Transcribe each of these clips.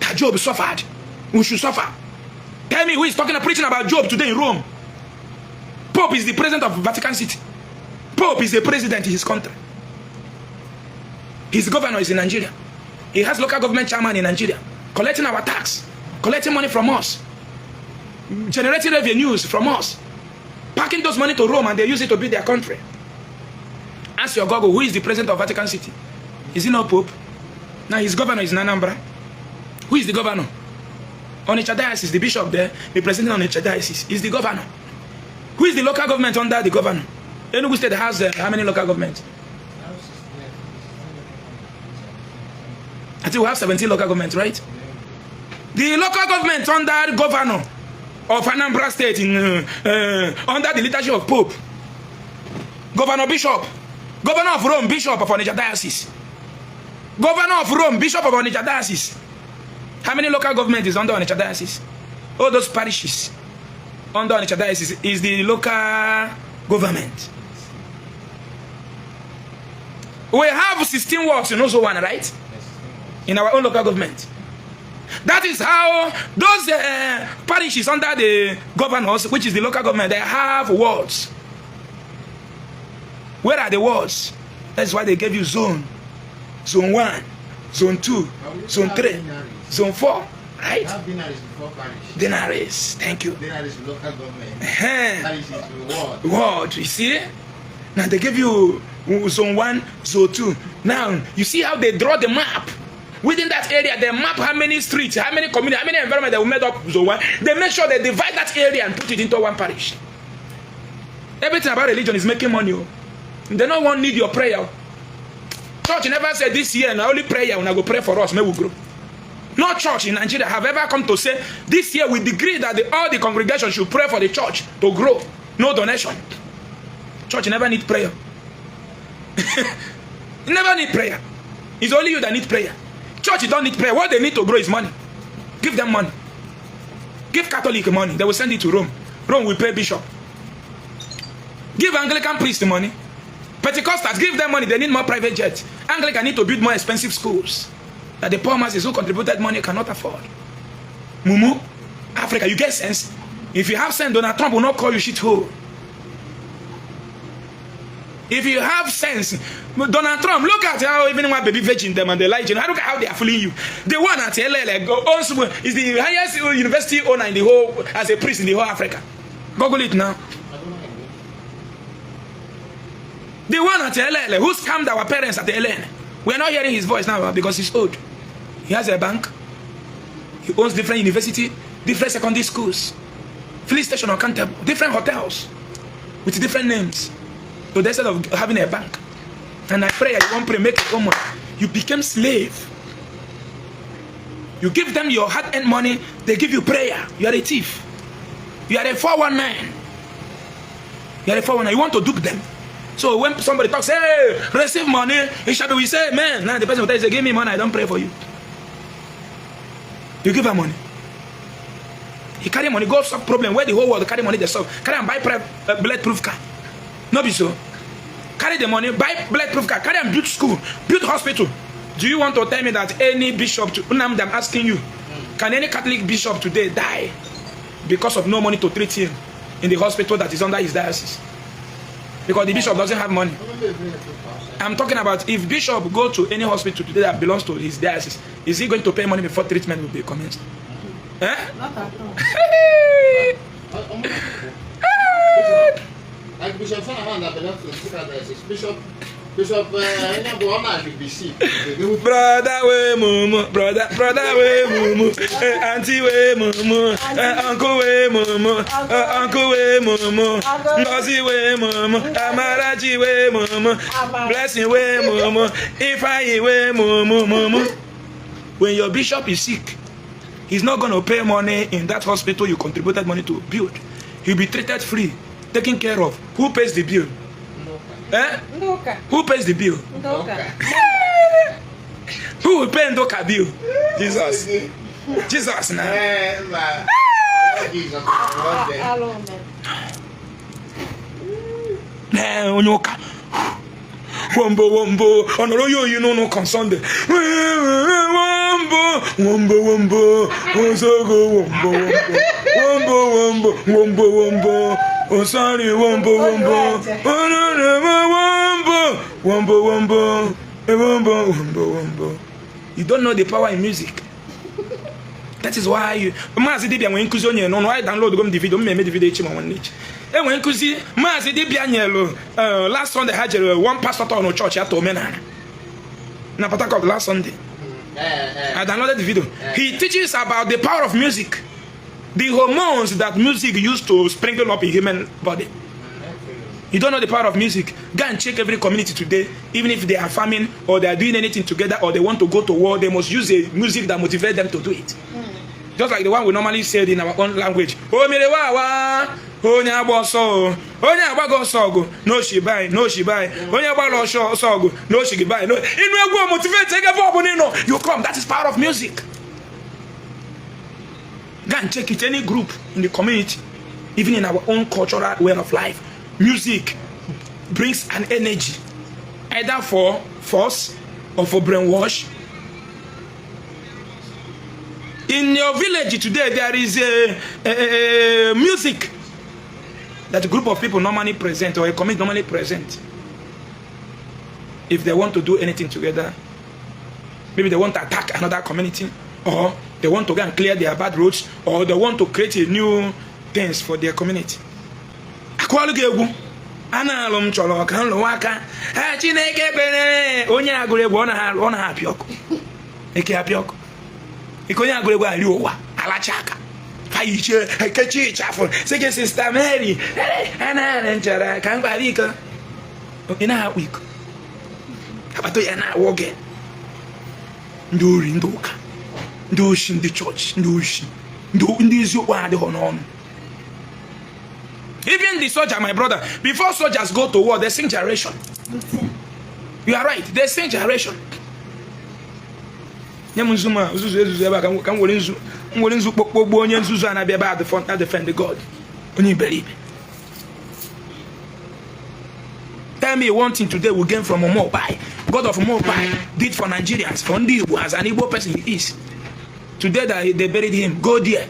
That Job suffered. We should suffer. Tell me who is talking and preaching about Job today in Rome. Pope is the president of Vatican City. Pope is the president in his country. His governor is in Nigeria. He has local government chairman in Nigeria, collecting our tax, collecting money from us, generating revenues from us, packing those money to Rome, and they use it to build their country. Ask your Google, who is the president of Vatican City? Is he not Pope? Now his governor is in Anambra. Who is the governor? Onitsha Diocese, the bishop there, the president of Onitsha Diocese, is the governor. Who is the local government under the governor? Enugu State has how many local governments? I think we have 17 local governments, right? The local government under the governor of Anambra State, under the leadership of Pope, Governor Bishop, Governor of Rome, Bishop of Onitsha Diocese, Governor of Rome, Bishop of Onitsha Diocese. How many local government is under Onitsha Diocese? All those parishes under Onitsha Diocese is the local government. We have 16 wards in also one, right? In our own local government. That is how those parishes under the governors, which is the local government, they have wards. Where are the wards? That's why they gave you zone. Zone 1, zone 2, zone 3, zone 4, right? Denaries, thank you. Denaries local government. Parish is ward, you see? Now they give you zone 1, zone 2. Now, you see how they draw the map? Within that area, they map how many streets, how many communities, how many environments they will made up zone 1. They make sure they divide that area and put it into one parish. Everything about religion is making money. They don't want need your prayer. Church never said this year, and only prayer when I go pray for us, may we grow. No church in Nigeria have ever come to say this year we agree that all the congregation should pray for the church to grow. No donation. Church never need prayer. You never need prayer. It's only you that need prayer. Church don't need prayer. What they need to grow is money. Give them money. Give Catholic money. They will send it to Rome. Rome will pay bishop. Give Anglican priest money. Pentecostals, give them money. They need more private jets. Anglican need to build more expensive schools that the poor masses who contributed money cannot afford. Mumu, Africa, you get sense? If you have sense, Donald Trump will not call you shithole. If you have sense, Donald Trump, look at how even one baby virgin them and they lie. Look at how they are fooling you. The one at LA is the highest university owner in the whole, as a priest in the whole Africa. Google it now. The one at LA who scammed our parents at the LA. We are not hearing his voice now because he's old. He has a bank. He owns different universities, different secondary schools, police station or countable, different hotels with different names. So instead of having a bank, and I pray, you won't pray, make it home, you become slave. You give them your hard-earned money, they give you prayer. You are a thief. You are a 419. You are a 419. You want to dupe them. So when somebody talks, hey, receive money, it shall be, we say, man. Now the person will tell you, give me money, I don't pray for you. You give her money. He carry money, go solve problem where the whole world carry money, they solve. Carry and buy bulletproof car. No be so. Carry the money, buy bulletproof car, carry and build school, build hospital. Do you want to tell me that any bishop, I'm asking you, can any Catholic bishop today die because of no money to treat him in the hospital that is under his diocese? Because the bishop doesn't have money. I'm talking about if bishop go to any hospital today that belongs to his diocese, is he going to pay money before treatment will be commenced? Eh? Not at all. Like Bishop Sanaman that belongs to the secret diocese, Bishop brother we mumu, brother we mumu, auntie we mumu, uncle we mumu, uncle we mumu, Ngozi we mumu, Amarachi we mumu, blessing we mumu, Ifeanyi we mumu. When your bishop is sick, he's not going to pay money in that hospital you contributed money to build. He'll be treated free, taken care of. Who pays the bill? Eh? Ndoka. Who pays the bill? Ndoka. Who will pay Ndoka bill? Jesus. Jesus now. wombo. Onoro you know no concern the wombo. Ozogo wombo. Oh sorry wombo. Wombo. You don't know the power in music. That is why you Mazi Dibia when nkuzi onye no I download go the video me the video echi ma one echi. E when nkuzi Mazi Dibia nyelo last Sunday had one pastor on church at Omenana. Na Port Harcourt last Sunday. I downloaded the video. He teaches about the power of music. The hormones that music used to sprinkle up in human body. You don't know the power of music. Go and check every community today. Even if they are farming or they are doing anything together or they want to go to war, they must use a music that motivates them to do it. Just like the one we normally said in our own language. Oh, me onya boso, onya bago sogo, no she buy, onya balo sogo, no she buy. No, you go motivate you come. That is power of music. Go and check it. Any group in the community, even in our own cultural way of life, music brings an energy, either for force or for brainwash. In your village today, there is a music that a group of people normally present or a community normally present. If they want to do anything together, maybe they want to attack another community, or they want to go and clear their bad roads, or they want to create a new things for their community. Analum cholo kan lo waka ha Chineke bere onye aguregu ona ha apioko eke apioko ikonye aguregu ali owa alachaka faiche ekechi chafo sege sister Mary ana nchara kan barika ina ha wiko abato ya na woge nduri ndoka ndoshi ndi church ndoshi ndi izokwa ade hono. Even the soldier, my brother, before soldiers go to war, they sing generation. You are right, they sing generation. Defend the God. Tell me one thing today we gain from Omobai. God of Omobai did for Nigerians, for Ndibu, as an Igbo person he is. Today that they buried him, go there.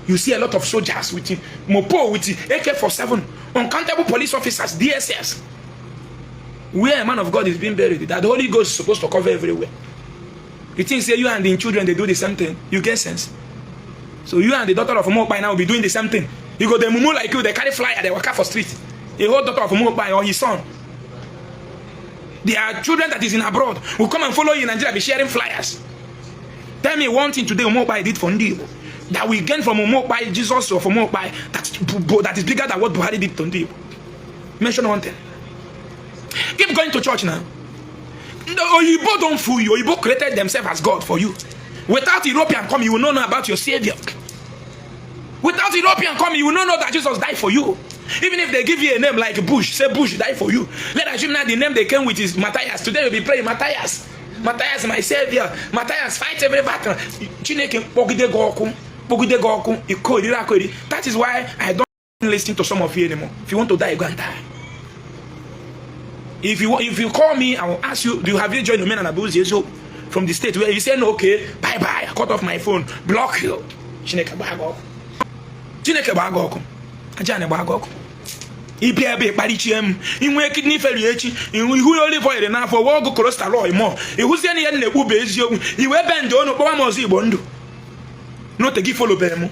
You see a lot of soldiers with Mopo, with AK-47, uncountable police officers, DSS. Where a man of God is being buried, that the Holy Ghost is supposed to cover everywhere. You think, say, you and the children, they do the same thing. You get sense. So you and the daughter of Mopai now will be doing the same thing. You go, they mumu like you, they carry flyer, they walk out for street. The whole daughter of Mopai or his son. Their children that is in abroad will come and follow you in Nigeria, be sharing flyers. Tell me one thing today Mopai did for Ndibo. That we gain from Mopai, Jesus, or from Mopai, that is bigger than what Buhari did to Ndibo. Mention one thing. Keep going to church now. Oyibo don't fool you. Oyibo created themselves as God for you. Without European coming, you will not know about your Savior. Without European coming, you will not know that Jesus died for you. Even if they give you a name like Bush, say Bush died for you. Let us assume that the name they came with is Mathias. Today we'll be praying Mathias. Mathias, my Savior. Mathias, fight every battle. That is why I don't listen to some of you anymore. If you want to die, go and die. If you call me, I will ask you, have you joined the men and abuse Yesu from the state where you say no, okay, bye bye, I cut off my phone, block you. Chineke bagok. Ajane bagok. Ibe kparichiem inwe kidney failure echi ihu olive oil na for wo go cholesterol more ihuzie ne ye na-ekwu be eziokwu iwe bend onu kpọwa m ọzọ Igbo ndụ no te gi follow be mu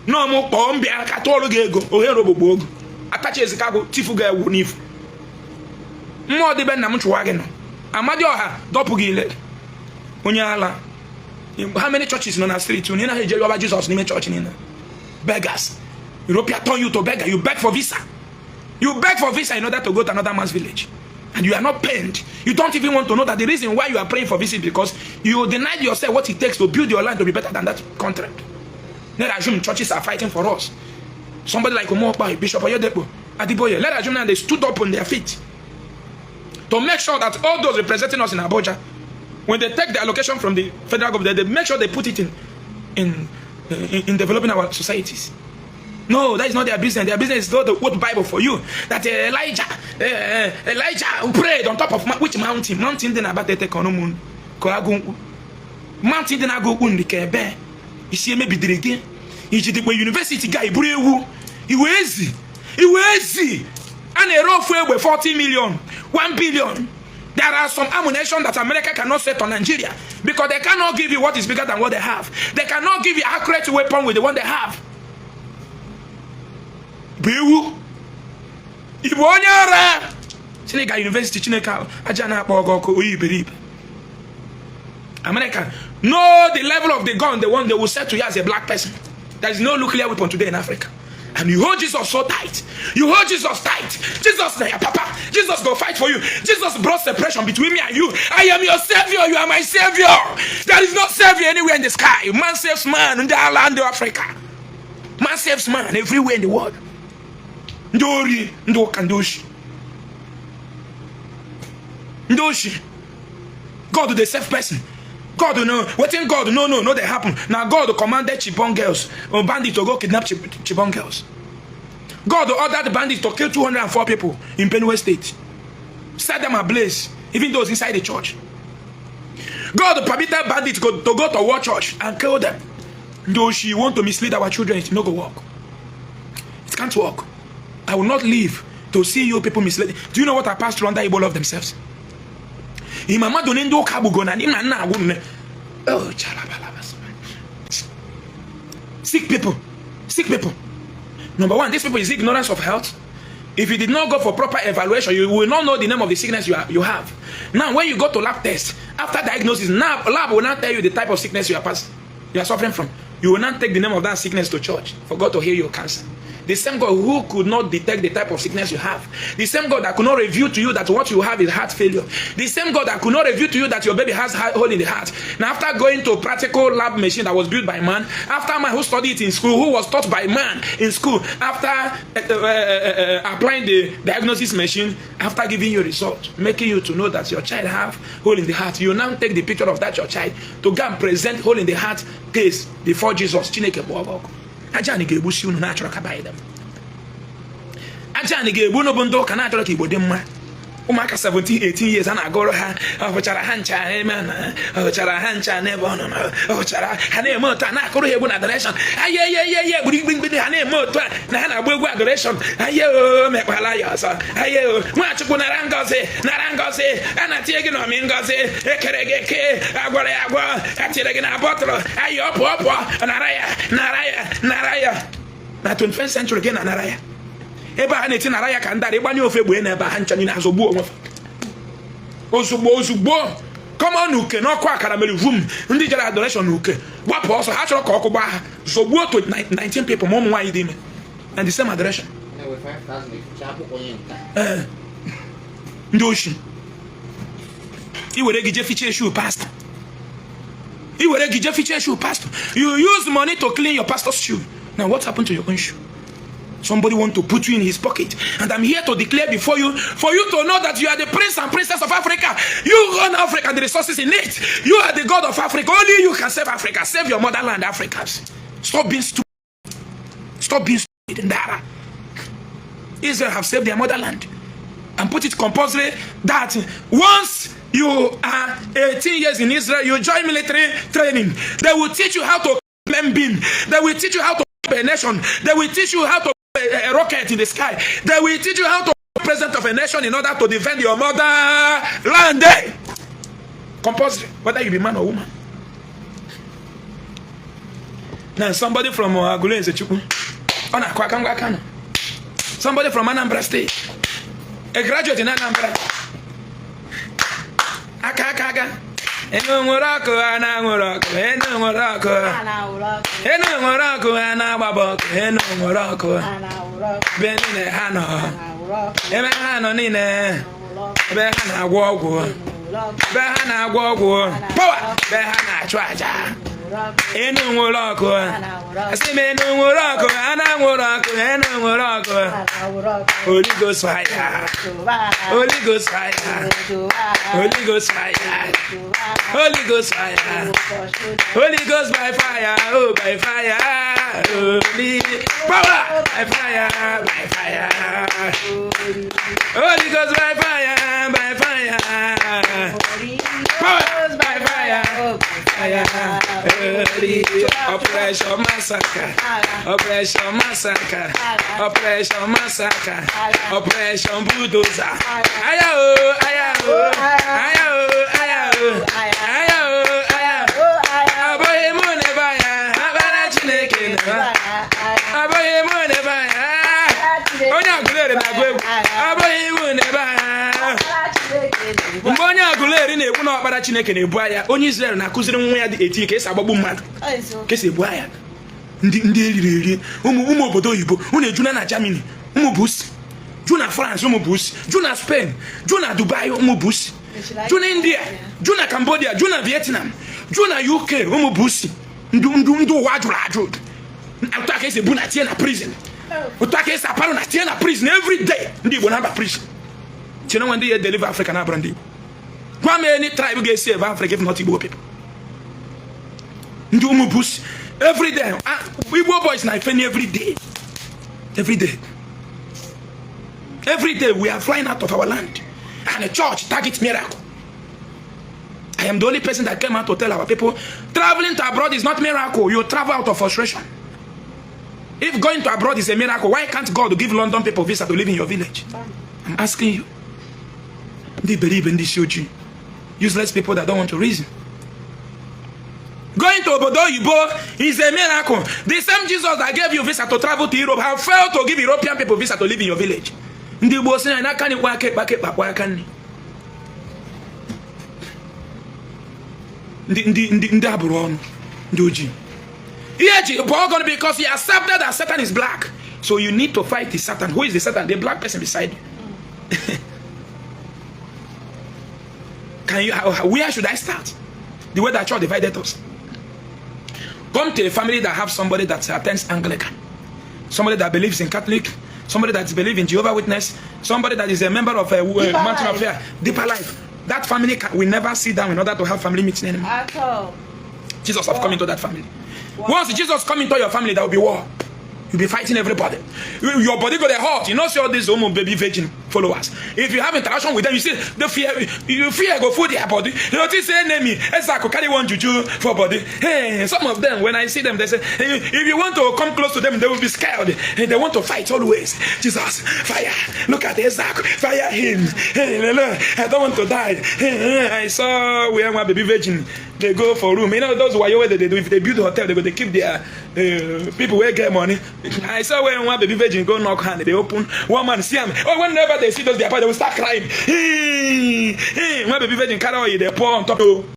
no mu kpọ mbia ka tụọrụ gị ego ohere ogbogbo ogo atachi Ezeaku tifu ga ewu n'ifu mmụọ dị be nna m chụwa gị nọ amadi ọha dọpụ gị ile onye ala. How many churches no na street unu na ha ejeri ọba Jesus n'ime church niile? Beggars. European turn you to beggar. You beg for visa. You beg for visa in order to go to another man's village. And you are not paid. You don't even want to know that the reason why you are praying for visa is because you denied yourself what it takes to build your land to be better than that country. Let's assume churches are fighting for us. Somebody like Omopa, Bishop Oyedepo, Adiboye, let's assume that they stood up on their feet to make sure that all those representing us in Abuja, when they take the allocation from the federal government, they make sure they put it in developing our societies. No, that is not their business. Their business is not the word Bible for you. That Elijah Elijah prayed on top of which mountain? Mountain then about the Tekonomun. Mountain then I go on the Kebe. You see, maybe the again. University guy, he was easy. And a rough way with 40 million, 1 billion. There are some ammunition that America cannot set on Nigeria because they cannot give you what is bigger than what they have. They cannot give you accurate weapon with the one they have. Bewu. Ibonyara. Chineka University Chineka Ajana Bogoko Uyiberibe. America know the level of the gun, the one they will set to you as a black person. There is no nuclear weapon today in Africa. And you hold Jesus so tight. You hold Jesus tight. Jesus, Papa. Jesus go fight for you. Jesus brought separation between me and you. I am your savior. You are my savior. There is no savior anywhere in the sky. Man saves man in the land of Africa. Man saves man everywhere in the world. Ndori, ndo kandoshi. Ndoshi. God the safe person. God no, waiting God, no, they happen. Now God commanded Chibon girls or bandits to go kidnap Chibon girls. God ordered the bandits to kill 204 people in Benue State. Set them ablaze, even those inside the church. God permitted bandits to go to war church and kill them. Though she want to mislead our children, it no go work. It can't work. I will not live to see you people misled. Do you know what I passed through under Igbo love themselves? Oh, sick people. Number one, these people is ignorance of health. If you did not go for proper evaluation, you will not know the name of the sickness you have. Now, when you go to lab test, after diagnosis, now lab will not tell you the type of sickness you are suffering from. You will not take the name of that sickness to church for God to heal your cancer. The same God who could not detect the type of sickness you have. The same God that could not reveal to you that what you have is heart failure. The same God that could not reveal to you that your baby has a hole in the heart. Now after going to a practical lab machine that was built by man, after man who studied it in school, who was taught by man in school, after applying the diagnosis machine, after giving you a result, making you to know that your child have hole in the heart, you now take the picture of that your child to go and present hole in the heart case before Jesus. Ajani gebu si unu na-achọrọ ka bayi dem. Ajani gebu no bondo ka na-achọrọ ka Igbo dị mma. Ụmụaka 17, 18 years a na-agọrọ ha, ọhụchara ha ncha amen, ọhụchara ha ncha n'ebe ọ nọ, ọhụchara ha na-eme otu a na-akụrụ ha egwu na adoration. Aye gbirigbiri ha na-eme otu a na ha na-agba egwu adoration. Aye o mekwala ya ọsọ. Aye o Nwachukwu nara ngọzi, a na-atinye gị n'ọmị ngọzi, ekere gị eke, agwọrọ ya agwọ, atire gị na bọtụlụ, aye ọpụ, nara ya. Na 21st century gị na nara ya. Ebe a na-eti nara ya ka ndara ịgbanye ofe gbee n'ebe ha ncha niile azọgbuo onwe ozugbo kọma n'uke n'ọkụ akara mere vum ndị jere adoration n'uke gbapụ ọsọ ha chọrọ ka ọkụ gbaa ha zọgbuo to 19 people ma ụmụ nwaanyị dị ime and the same adoration. Ndị oshi iwere gị je fiche shoe pastor. You use money to clean your pastor's shoe. Now what happened to your own shoe? Somebody want to put you in his pocket, and I'm here to declare before you, for you to know that you are the prince and princess of Africa. You run Africa and the resources in it. You are the God of Africa. Only you can save Africa. Save your motherland, Africans. Stop being stupid. Ndara. Israel have saved their motherland and put it compulsory that once you are 18 years in Israel, you join military training. They will teach you how to claim beam. They will teach you how to a nation. They will teach you how to a rocket in the sky. They will teach you how to be president of a nation in order to defend your motherland. Compulsory, whether you be man or woman. Now somebody from Agule Ezeaku, somebody from Anambra State, a graduate in Anambra, Aka. Eno ngorako ana ngorako, eno ngorako ana baboko, eno ngorako ana ngorako benine hano, eme hano nine, be hana agwogwo, power, be hana achwaja, enu ngoroko. I say me no ngoroko, ana ngoroko, enu ngoroko. Holy Ghost fire. Holy Ghost fire. Holy Ghost fire. Holy Ghost fire. Holy Ghost by fire. Oh, by fire. Holy power by fire. By fire. Holy Ghost by fire. By fire. Power by fire. Fire. Operation massacre. Operation massacre. Operation massacre. Operation bulldozer. Ayo, ayo, ayo, ayo, ayo, ayo. Aboye mone baya, abana chineke na. Aboye mone baya. Onya gulere na gwe. Aboye mone baya. Mbonya gulere na ekwu na okpara chineke na ebu aya. Onye Israel na akuziri nwa ya dị eti ka esi agbagbu mmadụ. Ka esi ebu aya. Ndị eriri ụmụ obodo oyibo, unu ejuna na Germany, ụmụ busi. Juna France, ụmụ busi. Juna Spain, Juna Dubai, ụmụ busi. Juna India, Juna Cambodia, Juna Vietnam, Juna UK, ụmụ busi. Ndu ụwa jụrụ ajụ. Otu aka esi ebu na tie na prison. Otu aka esi aparụ na tie na prison every day. Ndị Igbo na-aba prison. You know when they deliver Africa na brandi. How many tribe get save Africa if not Igbo people? Ndu ụmụ busi. Every day. Igbo boys na ifeni every day. Every day. Every day we are flying out of our land. And the church targets miracle. I am the only person that came out to tell our people, traveling to abroad is not miracle. You travel out of frustration. If going to abroad is a miracle, why can't God give London people visa to live in your village? I'm asking you. They believe in this UG. Useless people that don't want to reason. Going to Obodo Yibo is a miracle. The same Jesus that gave you visa to travel to Europe have failed to give European people visa to live in your village. Ndị Igbo sị na aka ni kwa kekpa aka ni. Ndị abụrụ ọnụ, ndị ojii. Ihe ji bụ ọgọ because you accepted that Satan is black. So you need to fight the Satan. Who is the Satan? The black person beside you. Where should I start? The way that church divided us. Come to a family that have somebody that attends Anglican, somebody that believes in Catholic, somebody that believes in Jehovah's Witness, somebody that is a member of a Mountain of Fire, Deeper Life. That family will never sit down in order to have family meeting anymore. At all. Jesus have come into that family. Once Jesus come into your family, there will be war. You'll be fighting everybody. Your body go there hot. You know, see all these homo baby virgin followers. If you have interaction with them, you see the fear. You fear go food their body. You know, they say name me. Ezeaku carry one juju for body. Hey, some of them when I see them, they say, hey, if you want to come close to them, they will be scared. Hey, they want to fight always. Jesus, fire! Look at Ezeaku, fire him. Hey, I don't want to die. Hey, I saw where my baby virgin. They go for room. You know those wayo they do. If they build a hotel, they keep their people where get money. I saw when one baby virgin go knock hand, they open one man see him. Oh, whenever they see those their part, they will start crying. Hey, one baby virgin carry all they pour on top.